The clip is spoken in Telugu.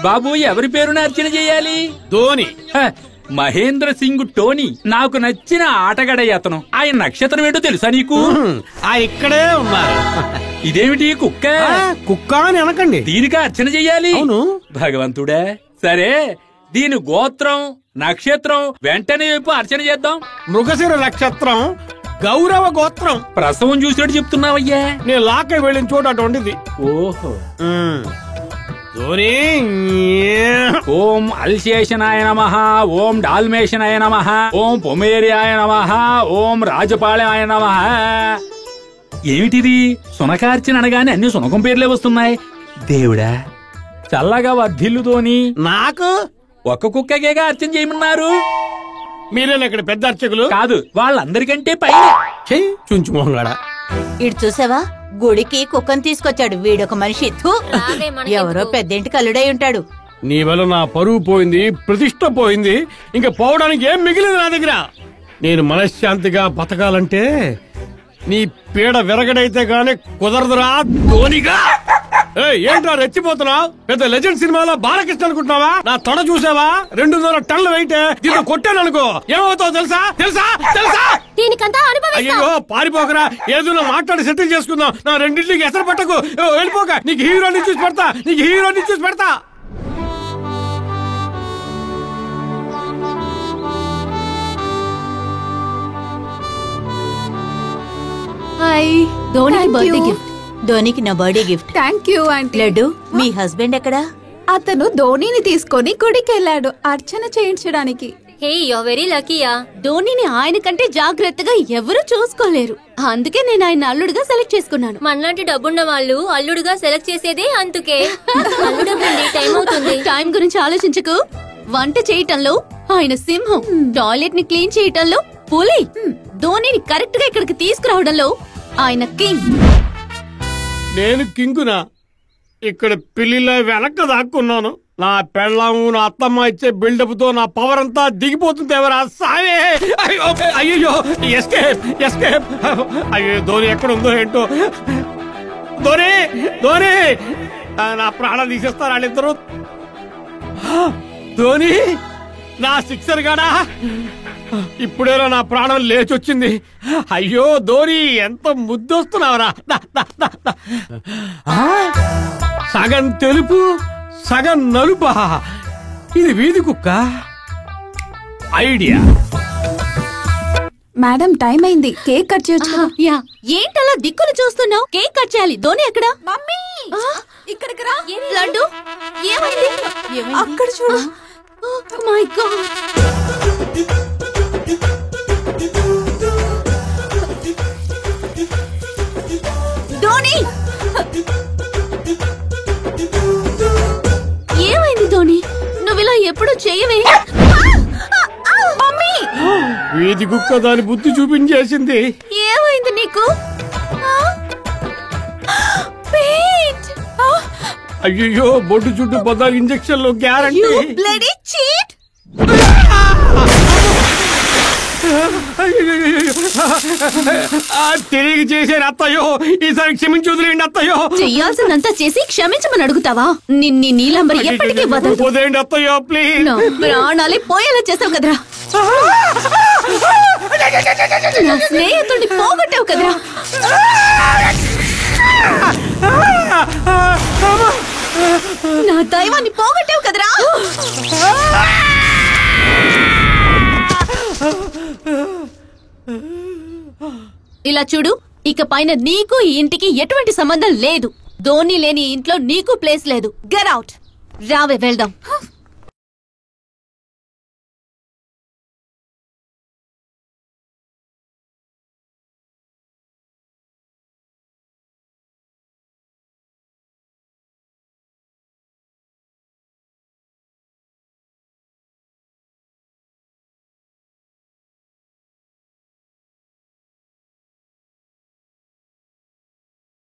బాబు ఎవరి పేరున అర్చన చేయాలి? ధోని. మహేంద్ర సింగ్ టోనీ. నాకు నచ్చిన ఆటగాడే అతను. ఆయన నక్షత్రం ఏంటో తెలుసా నీకు? ఆయన ఇక్కడే ఉన్నారు. ఇదేమిటి కుక్క? కుక్క అని అనకండి. దీనికి అర్చన చెయ్యాలి? అవును. భగవంతుడా, సరే దీని గోత్రం నక్షత్రం వెంటనే వైపు అర్చన చేద్దాం. మృగశిర నక్షత్రం, గౌరవ గోత్రం. ప్రసవం చూసినట్టు చెప్తున్నావయ్యా. నేను లాక్క వెళ్ళిన చోట అటువంటిది. ఓహో. ఓం అల్శేషనాయ నమః, ఓం డాల్మేషనాయ నమః, ఓం పొమేరియాయ నమః, ఓం రాజపాళయాయ నమః. ఏమిటిది? సునకార్చన అనగానే అన్ని సునకం పేర్లే వస్తున్నాయి. దేవుడా చల్లగా వర్ధిల్లుతోని. నాకు ఒక్క కుక్కకేగా అర్చన చేయమన్నారు. మీరేనా ఇక్కడ పెద్ద అర్చకులు? కాదు, వాళ్ళందరికంటే పైన. చుంచు మొహంగాడా. ఇటు చూసావా, గుడికి కుక్కను తీసుకొచ్చాడు వీడొక మనిషి. ఎవరో పెద్దింటి కల్లుడై ఉంటాడు. నీ వల్ల నా పరువు పోయింది, ప్రతిష్ట పోయింది. ఇంకా పోవడానికి ఏం మిగిలింది నా దగ్గర. నేను మనశ్శాంతిగా బతకాలంటే నీ పీడ విరగడైతే గానీ కుదరదురా ధోనిగా. ఏంట్రా రెచ్చిపోతున్నావు? పెద్ద లెజెండ్ సినిమాలో బాలకృష్ణ అనుకుంటున్నావా? నా తొడ చూసావా? 200 టన్నులు వెయిట్. దీంతో కొట్టాననుకో ఏమవుతావు తెలుసా? తెలుసా? తెలుసా? అయ్యో పారిపోకరా, ఏదో మాట్లాడి సెటిల్ చేసుకుందాం. నా రెండింటికి ఎసరు పట్టకు, వెళ్ళిపోక. నీకు హీరోని చూసి పెడతా, నీకు హీరోని చూసి పెడతా. ధోనికి నా birthday gift. Thank you aunty. Laddu, మీ హస్బెండ్ ఎక్కడా? అతను ధోనిని తీసుకొని గుడికి వెళ్ళాడు అర్చన చేయించడానికి. హే యు ఆర్ వెరీ లక్కీయా. ధోనిని ఆయన కంటే జాగ్రత్తగా ఎవరు చూసుకోలేరు. అందుకే నేను ఆయన అల్లుడుగా సెలెక్ట్ చేసుకున్నాను. మనలాంటి డబ్బున్న వాళ్ళు అల్లుడుగా సెలెక్ట్ చేసేదే అందుకే. అల్లుడు టైం అవుతుంది. టైం గురించి ఆలోచించకు. వంట చేయటంలో ఆయన సింహం, టాయిలెట్ ని క్లీన్ చేయటంలో పులి, ధోనిని కరెక్ట్ గా ఇక్కడికి తీసుకురావడంలో ఆయన కింగ్. నేను కింగునా? ఇక్కడ పిల్లిలా వెనక్క దాక్కున్నాను. నా పెళ్ళాము నా అత్తమ్మ ఇచ్చే బిల్డప్ తో నా పవర్ అంతా దిగిపోతుంది. ఎవరా సావే? అయ్యో ఎస్కేప్ ఎస్కేప్. అయ్యో ధోని ఎక్కడుందో ఏంటో. ధోని ధోని నా ప్రాణం తీసేస్తారు వాళ్ళిద్దరు. ధోని నా సిక్సర్ గాడా, ఇప్పుడేనా నా ప్రాణం లేచొచ్చింది. అయ్యో ధోని ఎంత ముద్దొస్తున్నావురా. సగం తెలుపు సగం నలుపా. ఇది వీధి కుక్క. ఐడియా. మేడం టైం అయింది, కేక్ కట్ చేయొచ్చు. ఏంటలా దిక్కులు చూస్తున్నావు? కేక్ కట్ చేయాలి. ధోని ఎక్కడ? మమ్మీ ఇక్కడికి రా. లడ్డు ఏమైంది? అక్కడ చూడు. My God. ధోని ఏమైంది? ధోని నువ్విలా ఎప్పుడు చేయవే. మమ్మీ వీధి కుక్క దాని బుద్ధి చూపించేసింది. ఏమైంది నీకు? అయ్యో బొడ్డు చుట్టూ 14 ఇంజక్షన్లు గ్యారంటీ. తిరిగి చేసేది అత్తయ్యో. ఈసారి క్షమించి వదిలేండి అత్తయ్యో. చెయ్యాల్సిందంతా చేసి క్షమించమని అడుగుతావా? నిన్ని నీలంబరి ఎప్పటికీ వదలదు. వదిలేండి అత్తయ్యో ప్లీజ్. ప్రాణాలే పోయేలా చేసావు కదరా. నా స్నేహితుడిని పోగొట్టావు కదరా. నా దైవాన్ని పోగొట్టావు కదరా. ఇలా చూడు, ఇక పైన నీకు ఈ ఇంటికి ఎటువంటి సంబంధం లేదు. ధోని లేని ఇంట్లో నీకు ప్లేస్ లేదు. Get out. రావే వెళ్దాం.